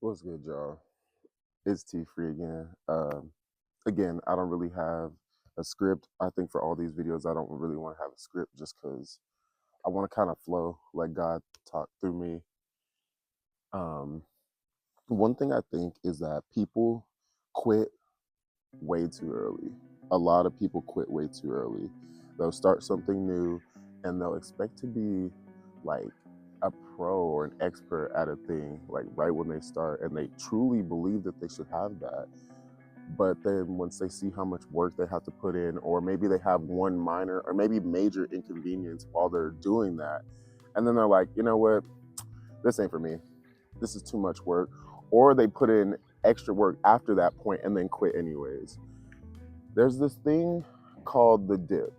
What's good, y'all? It's T Free again. Again, I don't really have a script. I think for all these videos, I don't really want to have a script just because I want to kind of flow, let God talk through me. Um, One thing I think is that people quit way too early. A lot of people quit way too early. They'll start something new and they'll expect to be like a pro or an expert at a thing like right when they start, and they truly believe that they should have that. But then once they see how much work they have to put in, or maybe they have one minor or maybe major inconvenience while they're doing that, and then they're like, you know what, this ain't for me, this is too much work. Or they put in extra work after that point and then quit anyways. There's this thing called the dip.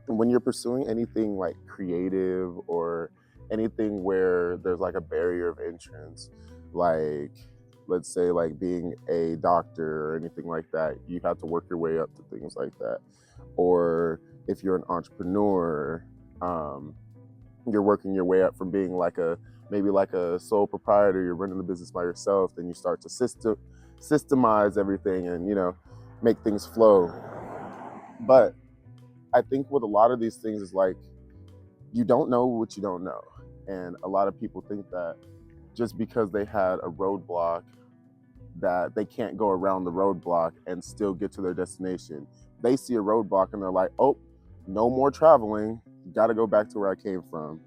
When you're pursuing anything like creative or anything where there's like a barrier of entrance, like let's say like being a doctor or anything like that, you have to work your way up to things like that. Or if you're an entrepreneur, um, you're working your way up from being like a maybe like a sole proprietor, you're running the business by yourself, then you start to systemize everything and make things flow. But I think with a lot of these things is like you don't know what you don't know. And a lot of people think that just because they had a roadblock that they can't go around the roadblock and still get to their destination. They see a roadblock and they're like, oh, no more traveling, got to go back to where I came from.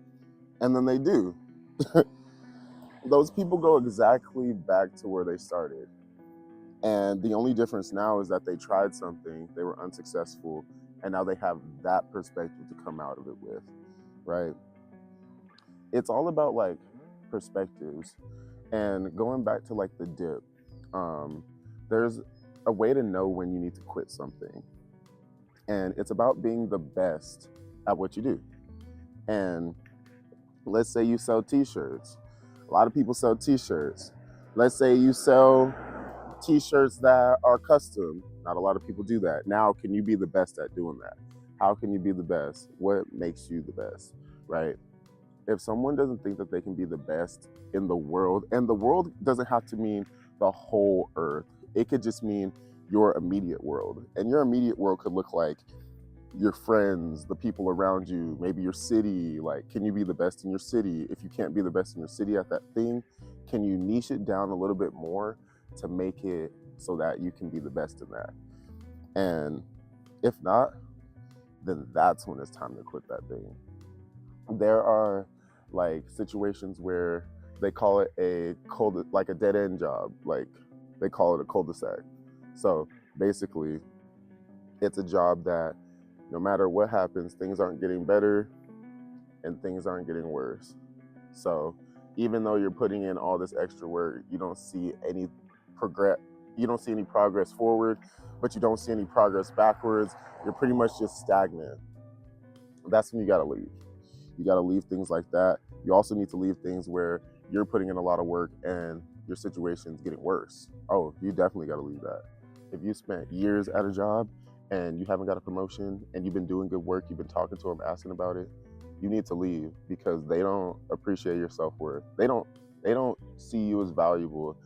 And then they do. Those people go exactly back to where they started. And the only difference now is that they tried something, they were unsuccessful, and now they have that perspective to come out of it with, right? It's all about like perspectives. And going back to like the dip, there's a way to know when you need to quit something. And it's about being the best at what you do. And let's say you sell t-shirts. A lot of people sell t-shirts. Let's say you sell t-shirts that are custom. Not a lot of people do that. Now, can you be the best at doing that? How can you be the best? What makes you the best, right? If someone doesn't think that they can be the best in the world, and the world doesn't have to mean the whole earth, it could just mean your immediate world. And your immediate world could look like your friends, the people around you, maybe your city. Like, can you be the best in your city? If you can't be the best in your city at that thing, can you niche it down a little bit more to make it so that you can be the best in that? And if not, then that's when it's time to quit that thing. There are like situations where they call it like a dead end job, like they call it a cul-de-sac. So basically, it's a job that no matter what happens, things aren't getting better and things aren't getting worse. So even though you're putting in all this extra work, you don't see any progress. You don't see any progress forward, but you don't see any progress backwards. You're pretty much just stagnant. That's when you got to leave. You got to leave things like that. You also need to leave things where you're putting in a lot of work and your situation's getting worse. Oh, you definitely got to leave that. If you spent years at a job and you haven't got a promotion and you've been doing good work, you've been talking to them, asking about it, you need to leave because they don't appreciate your self-worth. They don't see you as valuable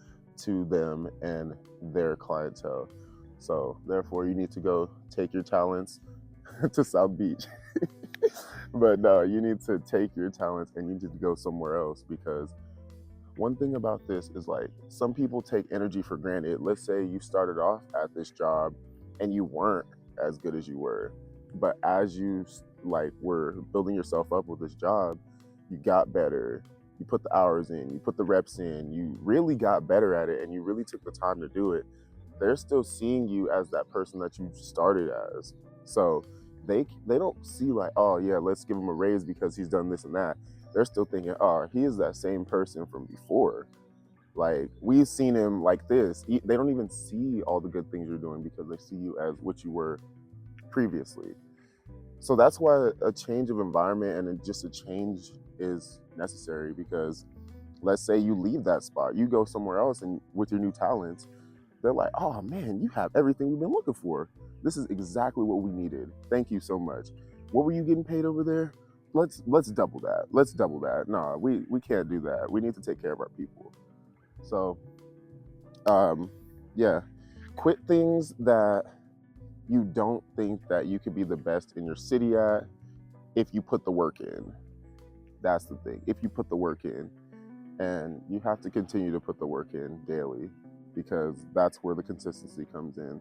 to them and their clientele. So therefore you need to go take your talents to South Beach. But no, you need to take your talents and you need to go somewhere else, because one thing about this is like some people take energy for granted. Let's say you started off at this job and you weren't as good as you were, but as you like were building yourself up with this job, you got better. You put the hours in, you put the reps in, you really got better at it, and you really took the time to do it. They're still seeing you as that person that you started as. So they don't see like, oh yeah, let's give him a raise because he's done this and that. They're still thinking, oh, he is that same person from before. Like, we've seen him like this. They don't even see all the good things you're doing because they see you as what you were previously. So that's why a change of environment and just a change is necessary, because let's say you leave that spot, you go somewhere else, and with your new talents, they're like, oh man, you have everything we've been looking for. This is exactly what we needed. Thank you so much. What were you getting paid over there? Let's double that. Let's double that. No, we can't do that. We need to take care of our people. So, um, yeah, quit things that you don't think that you could be the best in your city at if you put the work in. That's the thing. If you put the work in, and you have to continue to put the work in daily, because that's where the consistency comes in.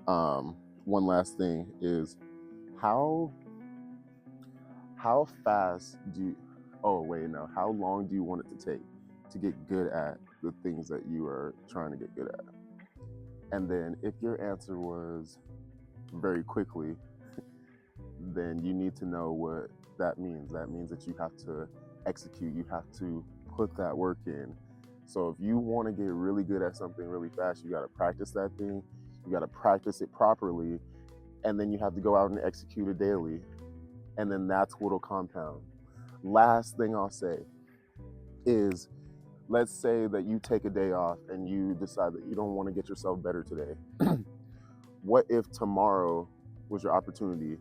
One last thing is how fast do you, oh wait, no, how long do you want it to take to get good at the things that you are trying to get good at? And then if your answer was very quickly, then you need to know what that means. That means that you have to execute, you have to put that work in. So if you want to get really good at something really fast, you got to practice that thing, you got to practice it properly, and then you have to go out and execute it daily. And then that's what'll compound. Last thing I'll say is, let's say that you take a day off and you decide that you don't want to get yourself better today. What if tomorrow was your opportunity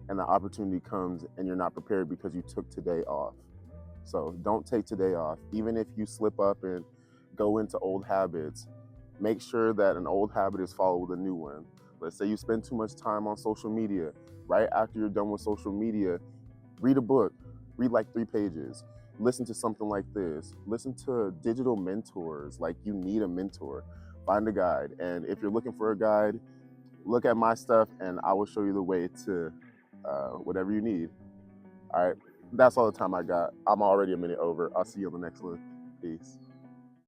and the opportunity comes and you're not prepared because you took today off? So don't take today off. Even if you slip up and go into old habits, make sure that an old habit is followed with a new one. Let's say you spend too much time on social media. Right after you're done with social media, read a book, read like 3 pages, listen to something like this, listen to digital mentors. Like, you need a mentor, find a guide. And if you're looking for a guide, look at my stuff and I will show you the way to whatever you need. All right, that's all the time I got. I'm already a minute over. I'll see you on the next one. Peace.